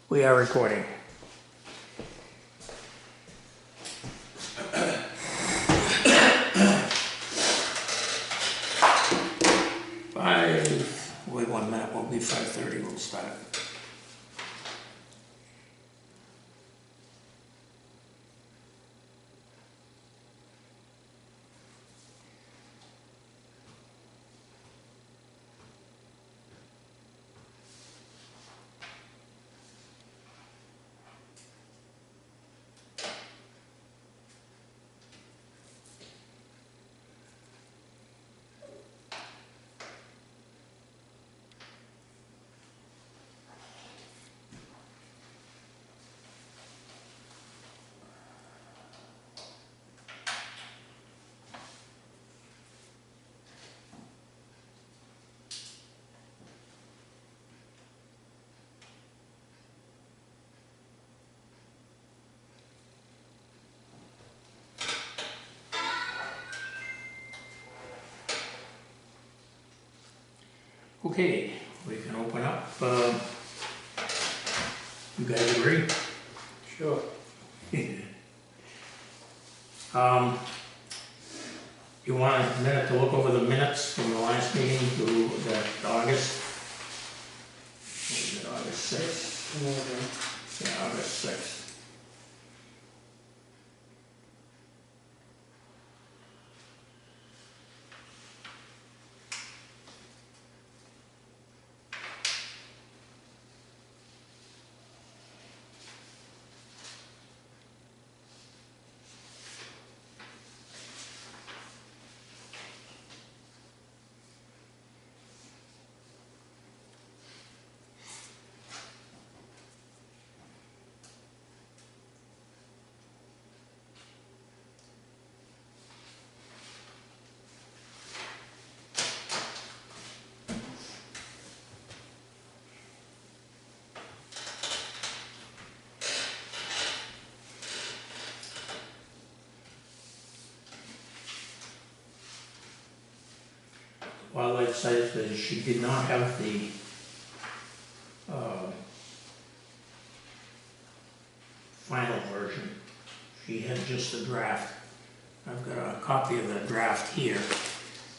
We are recording. Wait 1 minute, won't be 5:30, we'll start. Okay, we can open up. You guys agree? Sure. You want a minute to look over the minutes from the last meeting to the August? What is it, August 6th? Yeah, August 6th. Wildlife says that she did not have the final version. She had just the draft. I've got a copy of the draft here.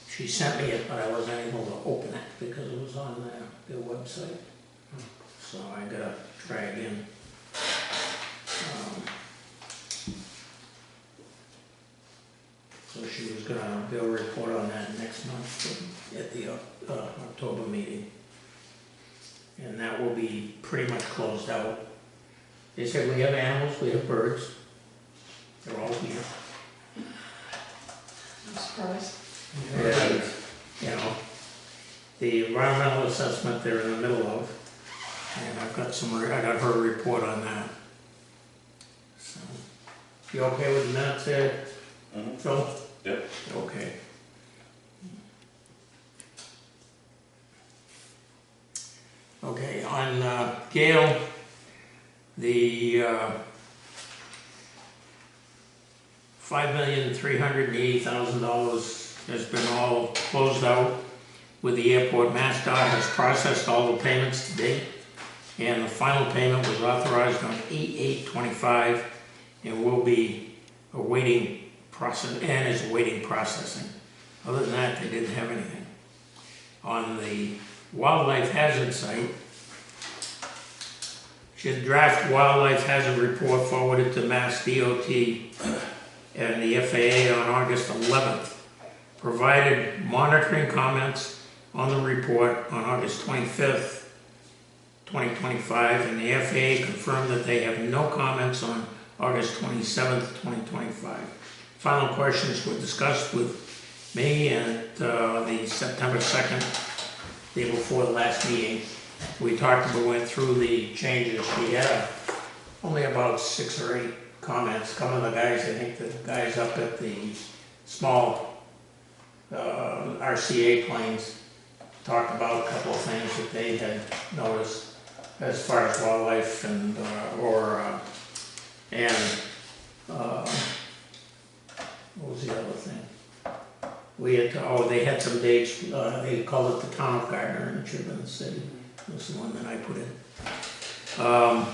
She sent me it, but I wasn't able to open it because it was on their website. So I gotta try again. So she was gonna do a report on that next month at the October meeting. And that will be pretty much closed out. They said we have animals, we have birds. They're all here. I'm surprised. And, you know, the environmental assessment they're in the middle of. And I got her report on that. So, you okay with the minutes there, Phil? Yep. Okay. Okay, on Gale, the $5,380,000 has been all closed out with the airport. MassDOT has processed all the payments to date, and the final payment was authorized on 8/8/25 and will be awaiting process and is awaiting processing. Other than that, they didn't have anything. On the wildlife hazard site, should draft wildlife hazard report forwarded to Mass DOT and the FAA on August 11th. Provided monitoring comments on the report on August 25th, 2025, and the FAA confirmed that they have no comments on August 27th, 2025. Final questions were discussed with me at the September 2nd, day before the last meeting. We went through the changes. We had only about 6 or 8 comments. A couple of the guys, I think the guys up at the small RCA planes talked about a couple of things that they had noticed as far as wildlife and what was the other thing? We had they had some dates. They called it the town of Gardner, and it should have been the city. That's the one that I put in. So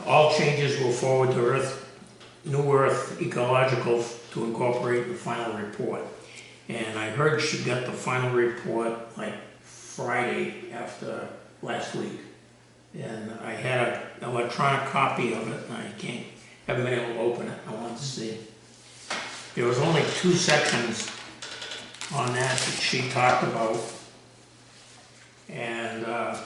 all changes will forward to New Earth Ecological to incorporate the final report. And I heard she got the final report like Friday after last week. And I had an electronic copy of it, and I haven't been able to open it. I wanted to see. There was only 2 sections on that she talked about. And let's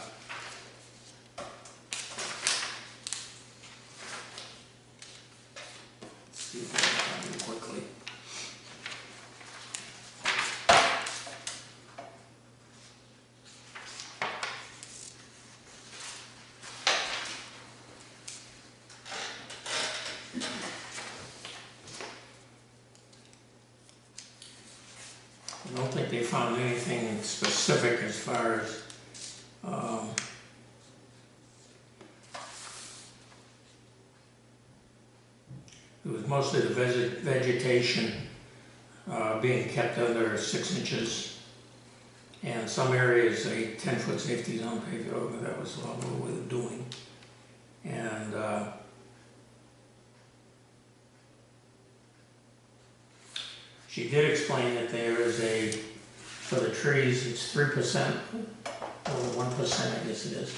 see if I can find it quickly. I don't think they found anything specific as far as it was mostly the vegetation being kept under 6 inches, and some areas a 10-foot safety zone paved over. That was what we were doing. And she did explain that there is for the trees, it's 3%, or 1%, I guess it is,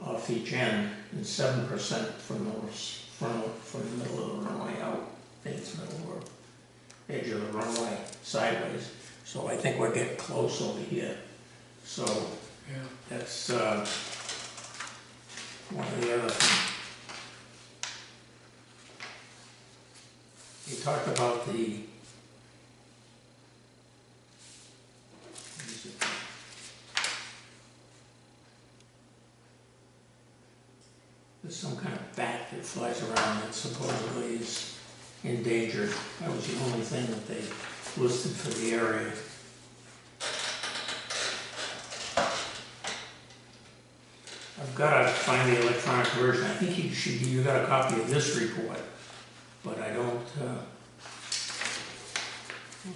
off each end, and 7% from the middle of the runway out. I think it's middle or edge of the runway sideways. So I think we're getting close over here. So yeah, that's one of the other things. You talked about there's some kind of bat that flies around that supposedly is endangered. That was the only thing that they listed for the area. I've got to find the electronic version. I think you got a copy of this report, but I don't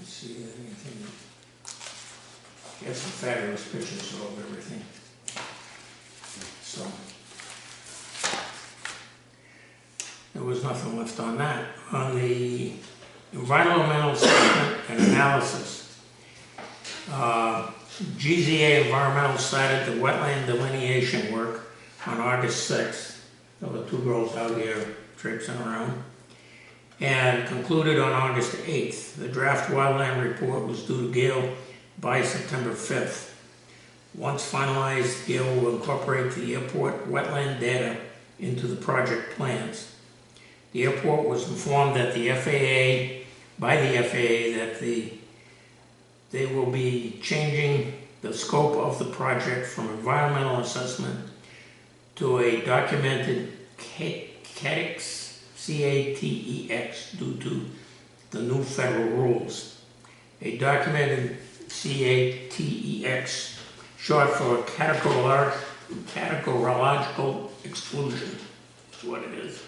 see anything. He has some fabulous pictures of everything. So there was nothing left on that. On the environmental assessment and analysis, GZA Environmental started the wetland delineation work on August 6th. There were 2 girls out here traipsing around. And concluded on August 8th. The draft wildland report was due to Gale by September 5th. Once finalized, Gale will incorporate the airport wetland data into the project plans. The airport was informed that by the FAA that they will be changing the scope of the project from environmental assessment to a documented CATEX, C-A-T-E-X, due to the new federal rules. A documented CATEX, short for categorological exclusion, is what it is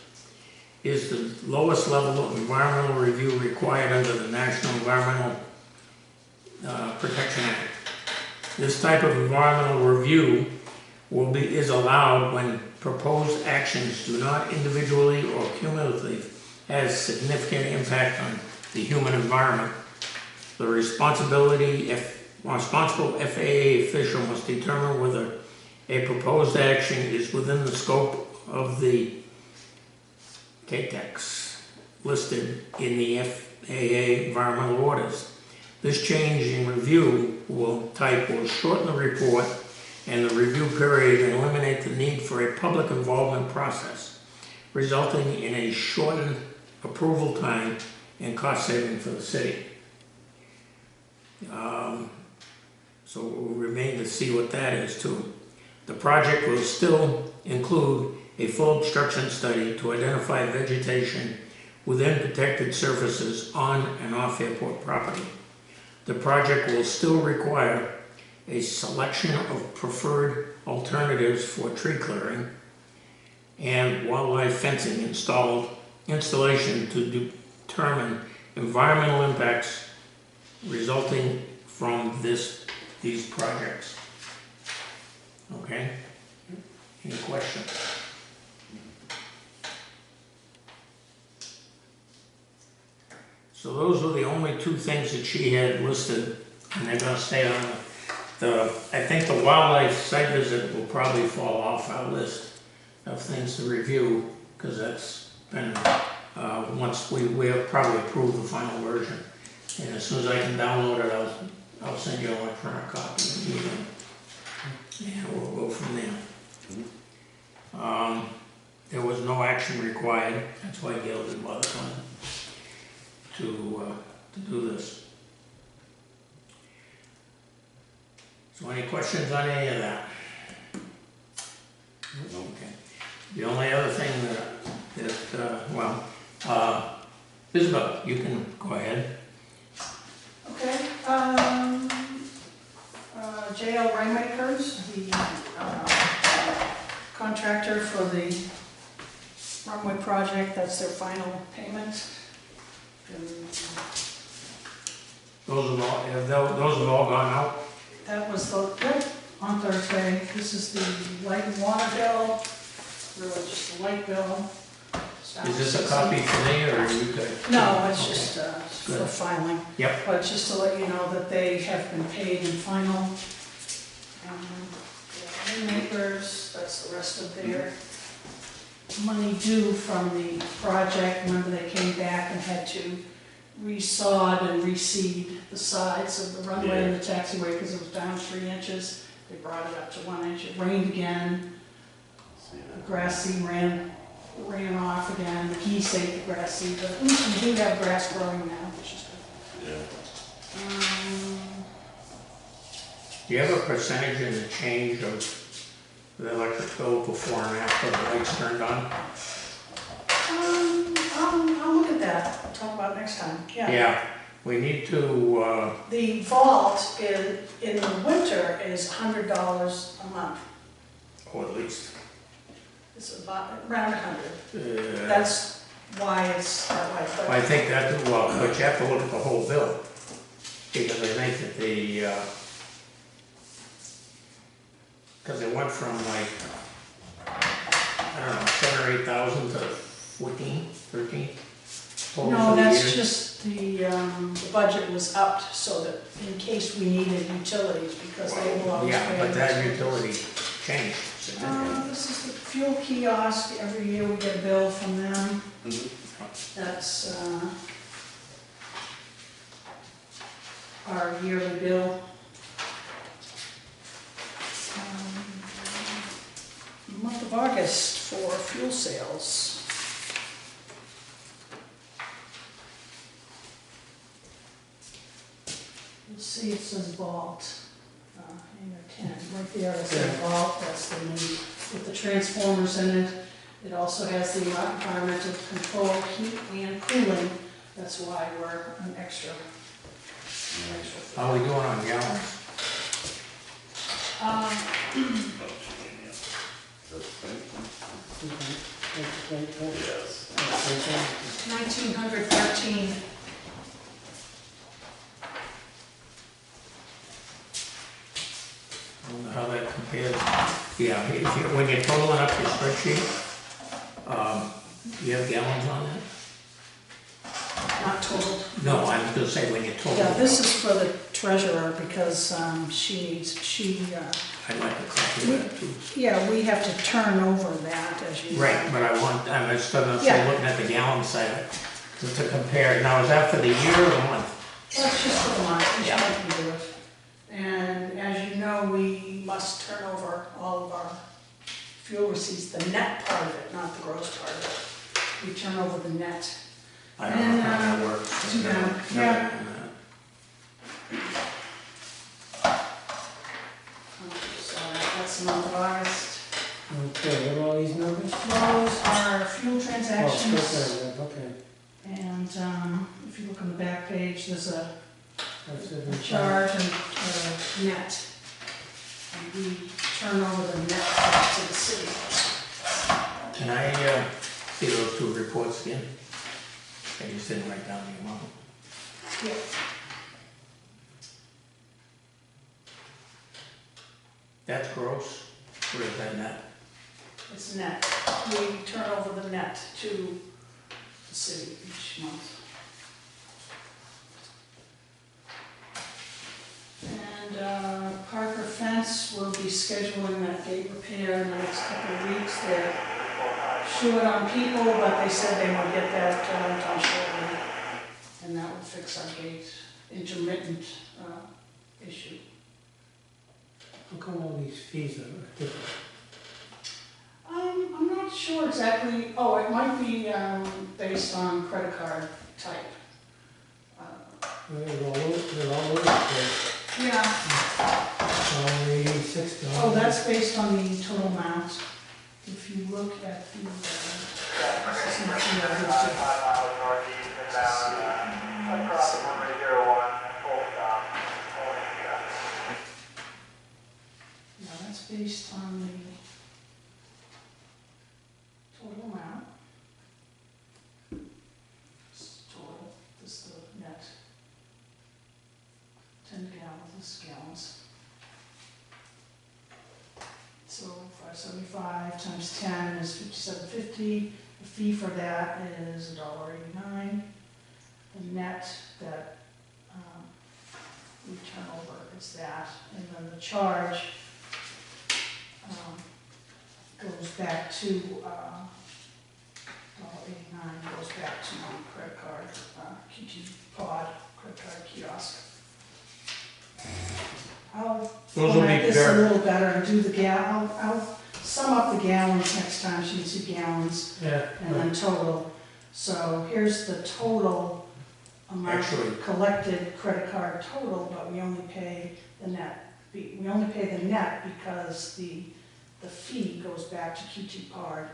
the lowest level of environmental review required under the National Environmental Protection Act. This type of environmental review is allowed when proposed actions do not individually or cumulatively have significant impact on the human environment. The responsible FAA official must determine whether a proposed action is within the scope of the CATEX listed in the FAA environmental orders. This change in review will shorten the report and the review period and eliminate the need for a public involvement process, resulting in a shortened approval time and cost saving for the city. So it will remain to see what that is too. The project will still include a full obstruction study to identify vegetation within protected surfaces on and off airport property. The project will still require a selection of preferred alternatives for tree clearing and wildlife fencing installation to determine environmental impacts resulting from these projects. Okay? Any questions? So those were the only two things that she had listed, and they're gonna stay on I think the wildlife site visit will probably fall off our list of things to review, because that's been, once we have probably approved the final version. And as soon as I can download it, I'll send you an electronic copy of the meeting. And we'll go from there. There was no action required, that's why Gail didn't bother coming to do this. So any questions on any of that? Okay. The only other thing Isabel, you can go ahead. Okay, JL Rainmakers, the contractor for the runway project, that's their final payment. And Those have all gone out? that was on Thursday. This is the light and water bill, really just a light bill. Is this a copy for me, or are you good? No, it's Okay. just for Good. filing. Yep. But just to let you know that they have been paid in final. Rainmakers, that's the rest of their money due from the project. Remember, they came back and had to resod and reseed the sides of the runway and the taxiway because it was down 3 inches. They brought it up to 1 inch. It rained again. The grass seed ran off again. The geese ate the grass seed, but at least we do have grass growing now, which is good. Do you have a percentage in the change of the electric bill before and after the lights turned on? I'll look at that. I'll talk about it next time. Yeah, we need to, The vault in the winter is $100 a month. or at least, It's about around 100. uh, That's why it's that way. I think that, well, but you have to look at the whole bill, because I think that because it went from like, I don't know, 7,000 or 8,000 to 14, 13. total No, for the that's year. just the budget was upped so that in case we needed utilities, because they will always pay. Yeah, but that us. utility changed significantly. This is the fuel kiosk. Every year we get a bill from them. That's our yearly bill. Month of August for fuel sales. You'll see it says vault, hangar 10, right there it says vault, that's the new, with the transformers in it. It also has the environmental control, heat and cooling, that's why we're an extra. How are we doing on gallons? Yes. 1,913. I don't know how that compares. Yeah, when you're totaling up your spreadsheet, do you have gallons on that? Not total. No, I was gonna say when you're totaling. Yeah, this up. is for the treasurer because she I'd like a copy of that too. yeah, we have to turn over that as you know. Right, but I'm still gonna say, Yeah. looking at the gallon side, to compare, now is that for the year or the month? That's just for the month, each Yeah. month we do it. And as you know, we must turn over all of our fuel receipts, the net part of it, not the gross part of it. We turn over the net. I don't know how that works. too bad. Never Yeah. done So that's the month of August. Okay, what are all these numbers? Those are fuel Oh, transactions. okay. And if you look on the back page, there's a That's it. charge and net. And we turn over the net back to the city. that. Can I see those two reports again? I just didn't write down the amount. Yeah. That's gross? Where is that net? It's net. We turn over the net to the city each month. And Parker Fence will be scheduling that gate repair in the next couple of weeks. They're short on people, but they said they would get that done shortly. And that would fix our gate intermittent issue. How come all these fees are different? I'm not sure exactly. Oh, it might be based on credit card type. They're all over the place. Yeah. $86. Oh, that's based on the total amount. If you look at the, this is not the other. Yeah, that's based on the total amount. This total, this is the net. 10 gallons, this is gallons. So 575 times 10 is 57.50. The fee for that is $1.89. The net that we turn over is that, and then the charge goes back to $1.89, goes back to the credit card, QT Pod credit card kiosk. I'll Those will format be this a very, little better and do the I'll sum up the gallons next time, so you can see gallons Yeah. and then total. So here's the total amount Actually- collected credit card total, but we only pay the net. We only pay the net because the fee goes back to QT Pod,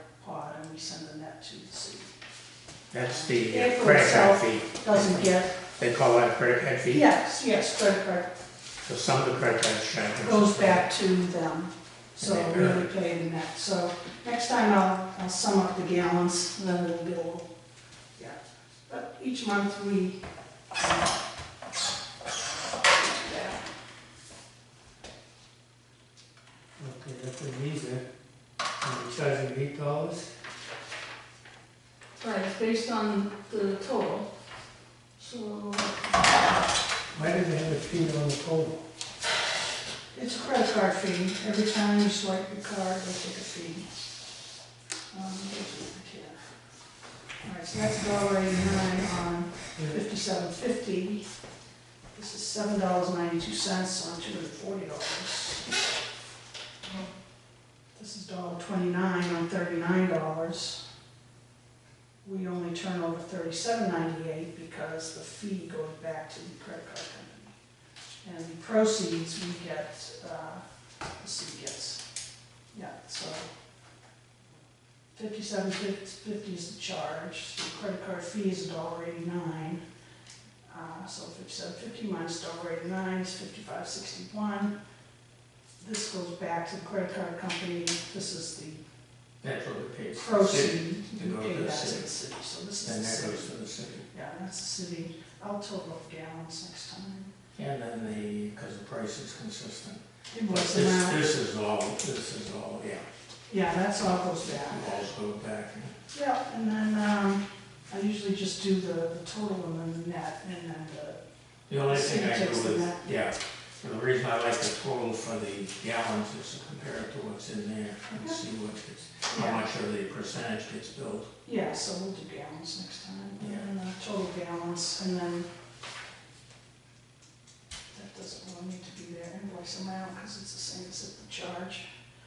and we send the net to the city. that's the April credit card itself fee. Doesn't get, They call that a credit card fee? yes, credit card So some of the credit cards charge. goes back to them, so And they we earn. only pay the net. So next time I'll sum up the gallons, and then we'll get a little, yeah. But each month we do that. Okay, that's an easier. And you're charging $8? Right, it's based on the total, so Why do they have a fee on the total? it's a credit card fee. Every time you swipe your card, they take a fee. Here. All right, so that's $1.89 on $57.50. This is $7.92 on $240. This is $1.29 on $39. We only turn over $37.98 because the fee goes back to the credit card company. And the proceeds we get, the city gets. Yeah, so $57.50 is the charge. The credit card fee is $1.89. So $57.50 minus $1.89 is $55.61. This goes back to the credit card company. This is the That's what it pays. proceed. To We go pay to the that to city. the city. So this And is the that goes city. to the city. Yeah, that's the city. I'll total up gallons next time. And then because the price is consistent. It But was the amount. this is all, yeah, Yeah, that's all goes back. all go back. Yeah, and then I usually just do the total and then the net, and then The only City thing I do takes the with, net. yeah, and the reason I like the total for the gallons is to compare it to what's in there and see what gets, how Yeah. much of the percentage gets billed. yeah, so we'll do gallons next time. Yeah. And then total gallons, and then that doesn't really need to be their invoice amount because it's the same as the charge.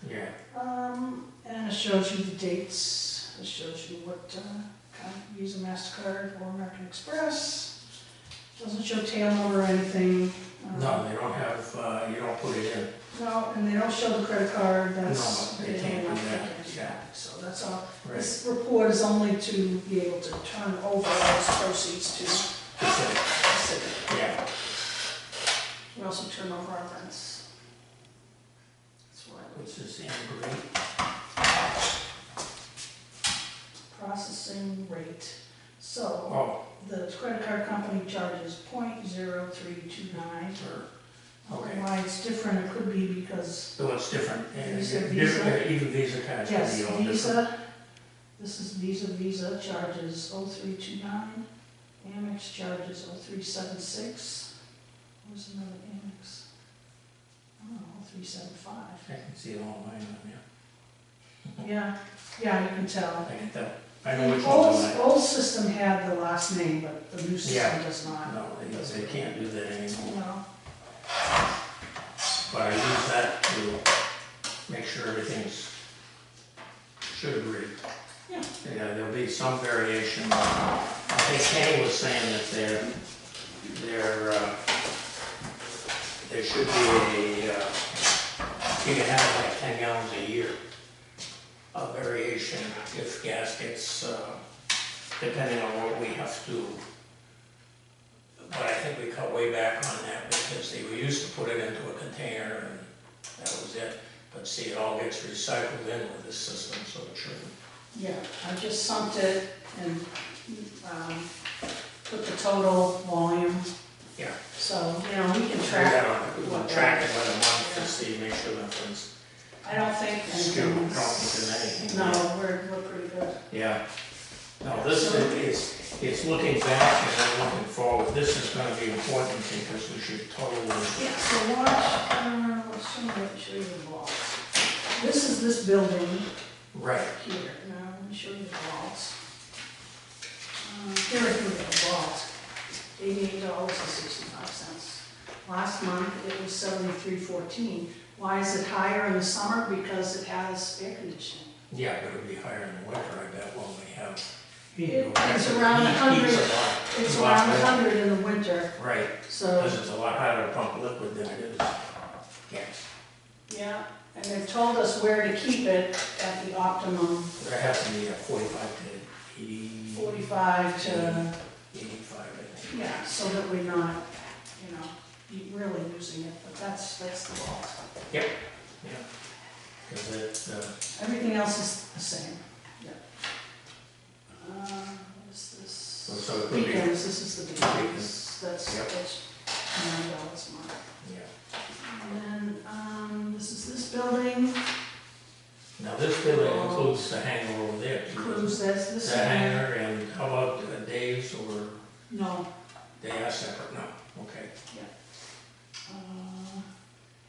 Yeah, And it shows you the dates, it shows you what kind of use a MasterCard or American Express. Doesn't show tail number or anything. no, they don't have, you don't put it in. No, and they don't show the credit card, that's. No, they can't do that, They can't do yeah. that. So that's all, Right. this report is only to be able to turn over those proceeds to the city. Yeah, We also turn over our rents. That's why which is in great. processing rate. So Oh, the credit card company charges 0.0329. sure. Okay. Why it's different, it could be because, So it's different, and Visa, even Visa cards can yes, be all different. Visa, this is Visa charges 0329, Amex charges 0376. Where's another Amex? Oh, 0375. I can see it all mine on there. Yeah, you can tell. I can tell. I know which The one's mine. old system had the last name, but the new Yeah. system does not. No, they can't do that anymore. No. But I use that to make sure everything's should agree. Yeah. Yeah, there'll be some variation. I think Kenny was saying that there should be you can have like 10 gallons a year of variation if gas gets, depending on what we have to. But I think we cut way back on that because we used to put it into a container and that was it. But see, it all gets recycled in with this system, so it shouldn't. Yeah, I just sumped it and put the total volume. Yeah. So, we can We track. can track it by the month to see, make sure nothing's I don't think skewed. I anything's. don't think there's anything. No, we're pretty good. Yeah. No, this is, it's looking back and then looking forward. This is gonna be important because we should totally. Yeah, so watch, let's show you the vault. This is this building Right. here. Now, let me show you the vault. Here is the vault, $88.65. Last month, it was $73.14. Why is it higher in the summer? Because it has air conditioning. Yeah, but it'll be higher in the winter, I bet, when we have. It's around 100. It's around 100 in the winter, Right, so, because it's a lot harder to pump liquid than it is gas. yeah. And they've told us where to keep it at the optimum, There has to be a 45 to 80. 45 to, 85, I think. yeah, so that we're not, really using it, but that's the vault. Yeah, because it, Everything else is the same, yeah. What is this? so it could be, Beacons, this is the beacons, that's Yep. $9 a month. yeah. And then, this is this building, Now, this building includes the hangar over there. too, includes doesn't this, it? this. The hangar, and how about Dave's, or No, they are separate? No, okay.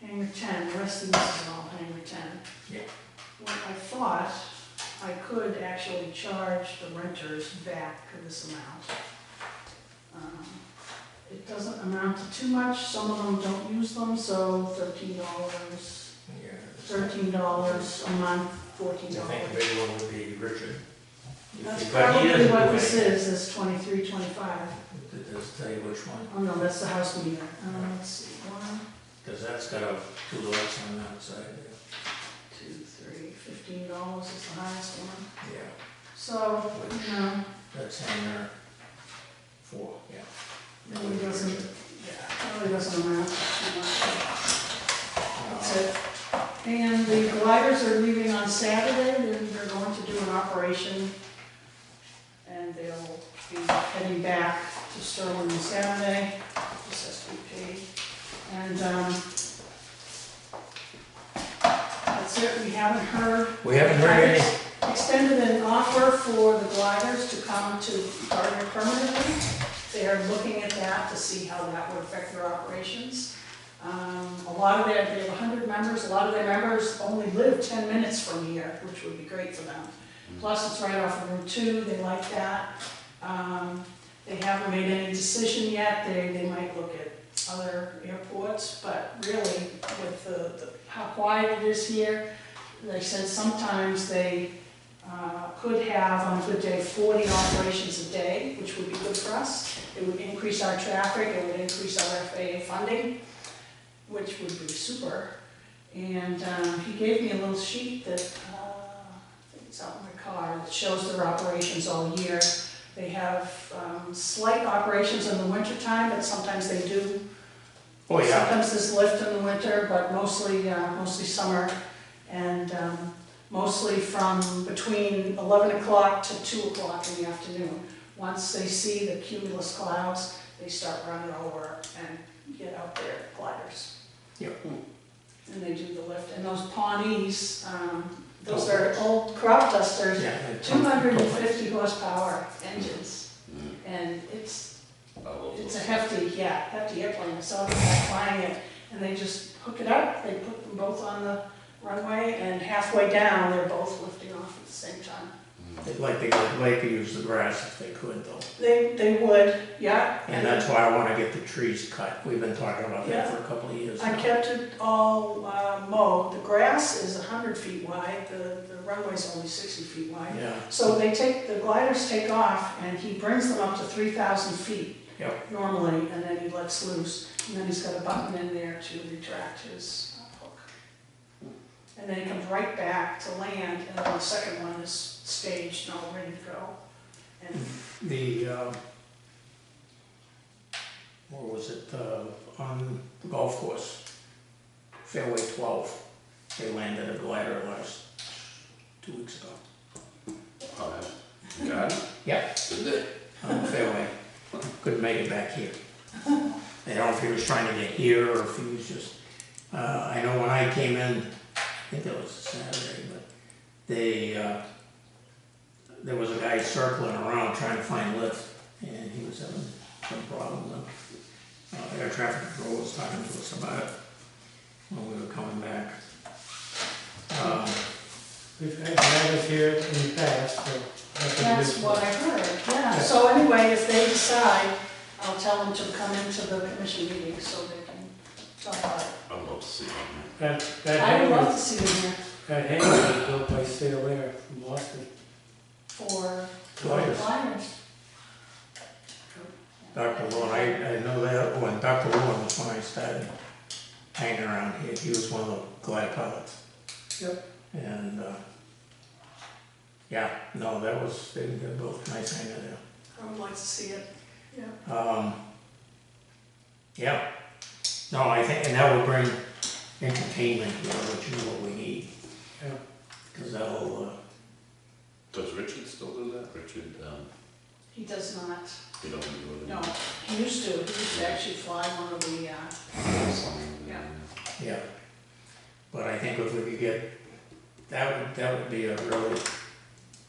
hangar 10, the rest of this is all hangar 10. Yeah. What I thought, I could actually charge the renters back this amount. It doesn't amount to too much, some of them don't use them, so $13, Yeah. $13 a month, I think the $14. big one would be Richard. That's But he probably doesn't what do this anything. is 23.25. Does it tell you which one? Oh no, that's the house meter. Let's see, 1, Because that's got 2 lights on that side there. 2, 3, $15 is the highest one. Yeah, So, that's hangar 4, yeah. really doesn't amount to too much. That's it. And the gliders are leaving on Saturday, they're going to do an operation, and they'll be heading back to Sterling on Saturday, this has to be paid. And, that's it, we haven't heard. We haven't heard any. Extended an offer for the gliders to come to Gardner permanently. They are looking at that to see how that would affect their operations. A lot of they have 100 members, a lot of their members only live 10 minutes from here, which would be great for them. Plus, it's right off of Route 2, they like that. They haven't made any decision yet, they might look at other airports, but really, with how quiet it is here, they said sometimes they could have, on a good day, 40 operations a day, which would be good for us. It would increase our traffic, it would increase our FAA funding, which would be super. And he gave me a little sheet that, I think it's out in my car, that shows their operations all year. They have slight operations in the wintertime, but sometimes they do. Oh, yeah. Sometimes there's lift in the winter, but mostly summer. And mostly from between 11 o'clock to 2 o'clock in the afternoon. Once they see the cumulus clouds, they start running over and get out their gliders. Yep. And they do the lift, and those Pawnees, those are old crop dusters, Yeah. 250 horsepower engines, and it's Oh, a hefty airplane. I saw them back flying it, and they just hook it up, they put them both on the runway, and halfway down, they're both lifting off at the same time. They'd like to use the grass if they could though. They would, yeah. And that's why I wanna get the trees cut. We've been talking about that Yeah. for a couple of years I now. kept it all mowed. The grass is 100 feet wide, the runway's only 60 feet wide. Yeah, So the gliders take off, and he brings them up to 3,000 feet yep, normally, and then he lets loose. And then he's got a button in there to retract his hook. And then he comes right back to land, and then the second one is staged and all ready to go. And the, what was it, on the golf course, Fairway 12, they landed a glider last 2 weeks ago. Oh, yeah. Got it? Yep, Did they? on the fairway, couldn't make it back here. I don't know if he was trying to get here or if he was just, I know when I came in, I think it was Saturday, but they, there was a guy circling around trying to find lift, and he was having some problems. Air traffic control was talking to us about it when we were coming back. We've had drivers here in the past, so. that's what I heard, yeah. So anyway, if they decide, I'll tell them to come into the commission meeting so they can talk about it. I'd love to see them. That I would love hangar, to see them here that hangar was built by Sail Air from Boston. for Gliders. gliders. Dr. Lewin, I know that when Dr. Lewin was when I started hanging around here, he was one of the glider pilots. Yep. And, yeah, no, that was, they built a nice hangar there. I would like to see it, yeah. Yeah, no, I think, and that will bring entertainment, you know, which is what we need, Yeah. because that'll, Does Richard still do that? Richard, He does not, he doesn't do it no, anymore? he used to actually fly one of the, Yeah. yeah. But I think if we could get, that would be a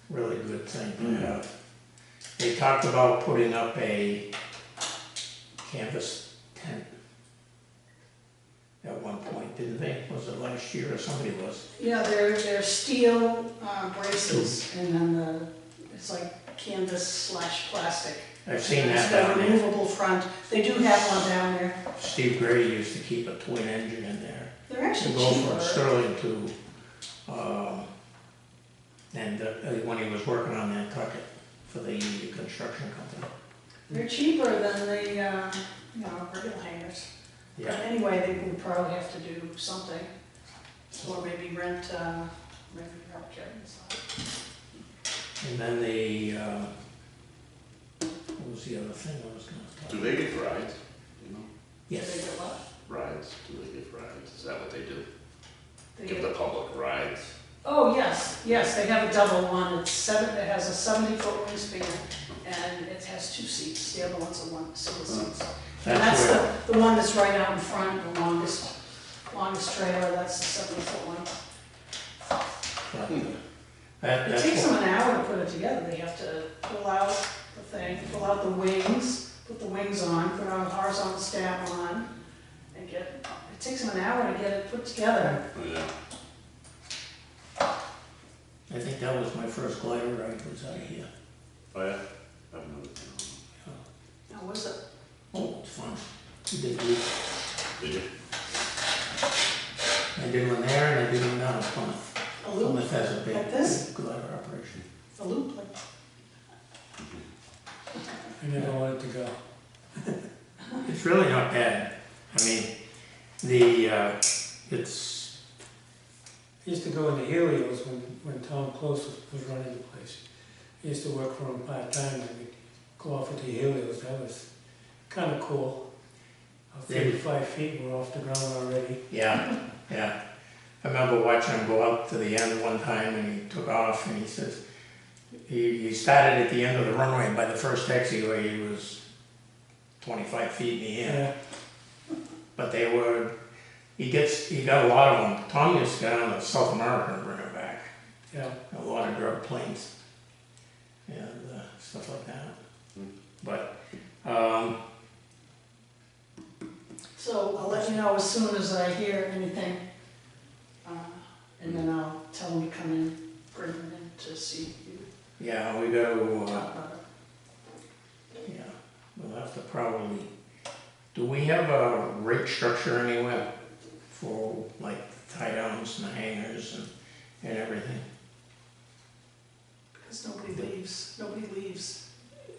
really good thing to have. They talked about putting up a canvas tent at one point, didn't they? Was it last year or somebody was? yeah, they're steel braces, and then it's like canvas / plastic. I've seen It's that got down a there. removable front. They do have one down there. Steve Grady used to keep a twin engine in there. They're To actually go from cheaper. Sterling to, and when he was working on Nantucket for the construction company. They're cheaper than the, regular hangers. But Yeah, anyway, they would probably have to do something, or maybe rent cabins. and then what was the other thing I was gonna talk Do about? they give rides, you know? They Yes, get what? Rides, do they give rides? Is that what they do? They Give get- the public rides? Oh, yes, they have a double one. It has a 70-foot wingspan, and it has 2 seats. The other one's single seats. And that's that's where, the one that's right out in front, the longest trailer, that's the 70-foot one. It that's takes what, them an hour to put it together. They have to pull out the thing, pull out the wings, put the wings on, put on the horizontal stab on, and it takes them an hour to get it put together. Oh, yeah. I think that was my first glider ride was out of here. Oh, yeah? I've never been How was it? Oh, it's fun. We did good. on. Did you? I did one there and I did one down in Plymouth. A loop, Plymouth has a big Like this? glider operation. a loop, like, I never wanted to go. It's really not bad. I mean, it's, I used to go into Helios when Tom Close was running the place. I used to work for him part-time, and we'd go off with the Helios. That was kind of cool. 35 feet, we're off the ground already. yeah, yeah. I remember watching him go out to the end one time and he took off and he says, he started at the end of the runway and by the first taxiway he was 25 feet in the air. Yeah, But they were, he got a lot of them. Tom used to go down to South America and bring them back. Yeah, A lot of drug planes and stuff like that. But, So I'll let you know as soon as I hear anything. And then I'll tell them to come in, bring them in to see you. yeah, we gotta, talk about it. yeah, we'll have to probably, do we have a rate structure anywhere for like tie downs and hangers and everything? Because nobody leaves.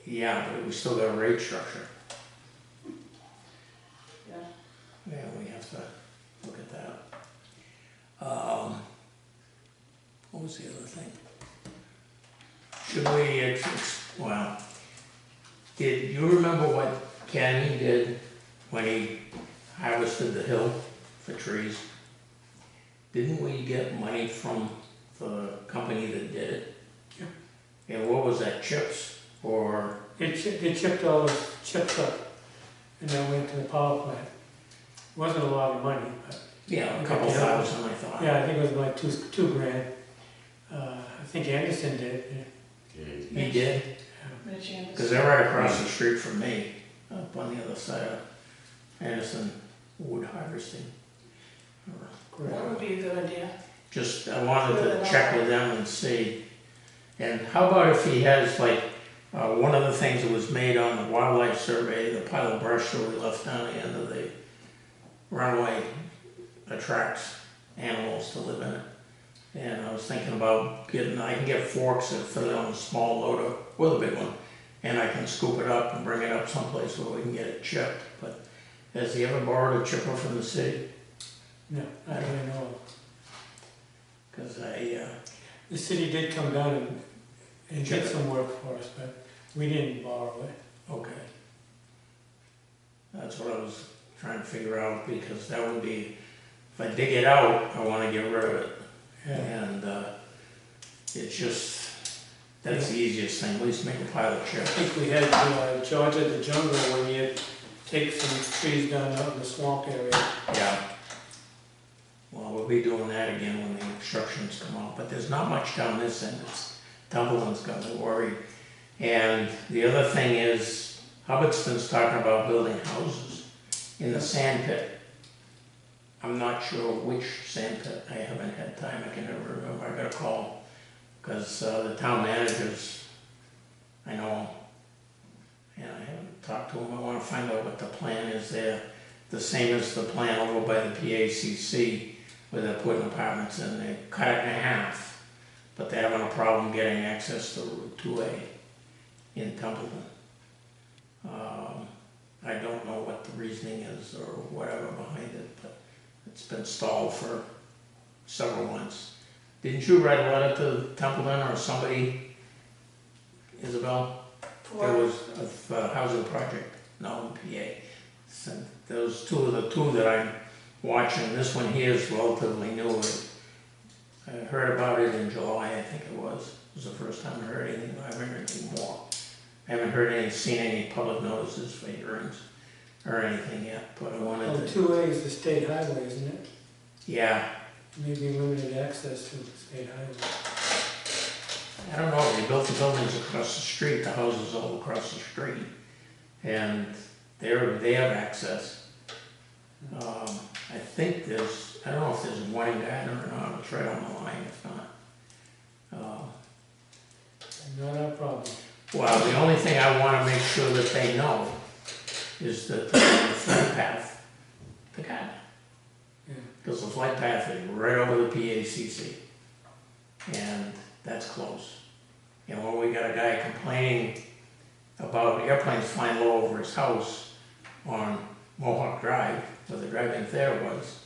Yeah, but we still got a rate structure. Yeah. Yeah, we have to look at that. What was the other thing? Should we, well, did you remember what Kenny did when he harvested the hill for trees? Didn't we get money from the company that did it? Yeah. And what was that, chips or? they chipped all those chips up and then went to the power plant. Wasn't a lot of money, but Yeah, a couple thousand, I thought. yeah, I think it was like two grand. I think Anderson did. Yeah, He did? Mitch Anderson. Because they're right across the street from me, up on the other side of Anderson Wood Harvesting. That would be a good idea. Just, I wanted to check with them and see. And how about if he has like, one of the things that was made on the wildlife survey, the pile of brush that we left down the end of the runway attracts animals to live in it. And I was thinking about I can get forks that fit on a small loader with a big one, and I can scoop it up and bring it up someplace where we can get it chipped. But has he ever borrowed a chipper from the city? No, I don't really know. Because The city did come down and did some work for us, but we didn't borrow it. okay. That's what I was trying to figure out, because that would be, if I dig it out, I want to get rid of it. Yeah. And it's just, that's the easiest thing, at least make a pile of I chips. think we had George at the Jungle one year take some trees down out in the swamp area. Yeah. Well, we'll be doing that again when the instructions come out, but there's not much down this end. Tumbleland's got me worried. And the other thing is, Hubbardston's talking about building houses in the sand pit. I'm not sure which sand pit. I haven't had time. I can never remember. I got a call because the town managers, I know, and I haven't talked to him. I want to find out what the plan is there. The same as the plan over by the PACC where they're putting apartments in. They cut it in half, but they're having a problem getting access to Route 2A in Tumbleland. I don't know what the reasoning is or whatever behind it, but it's been stalled for several months. Didn't you write a letter to Templeton or somebody, Isabel? There was a housing project, no, PA. So those two are the two that I'm watching. This one here is relatively new. I heard about it in July, I think it was. It was the first time I heard anything. I haven't heard anything more. I haven't seen any public notices for hearings or anything yet, but I wanted Well, to. 2A is the state highway, isn't it? Yeah, Maybe limited access to the state highway. I don't know, they built the buildings across the street, the houses all across the street, and they have access. I think I don't know if there's one in Gardner or not, it's right on the line if not. Not our problem. Well, the only thing I want to make sure that they know is that the flight path to Gardner. Yeah. Because the flight path is right over the PACC, and that's close. And when we got a guy complaining about airplanes flying low over his house on Mohawk Drive, where the drive-in theater was,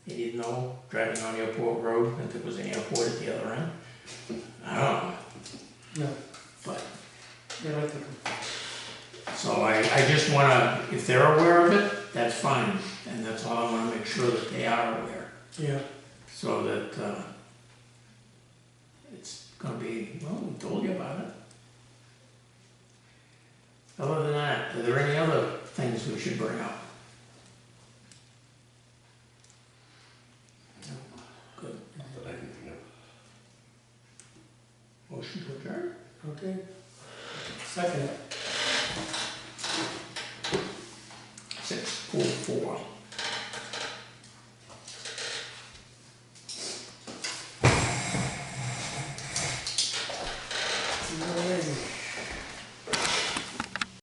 he didn't know, driving on Airport Road, if it was an airport at the other end. I don't know, No, but, they're like the, so I just wanna, if they're aware of it, that's fine, and that's all I wanna make sure that they are aware. yeah. So that, it's gonna be, well, we told you about it. Other than that, are there any other things we should bring up? Okay? Second it. 6:04.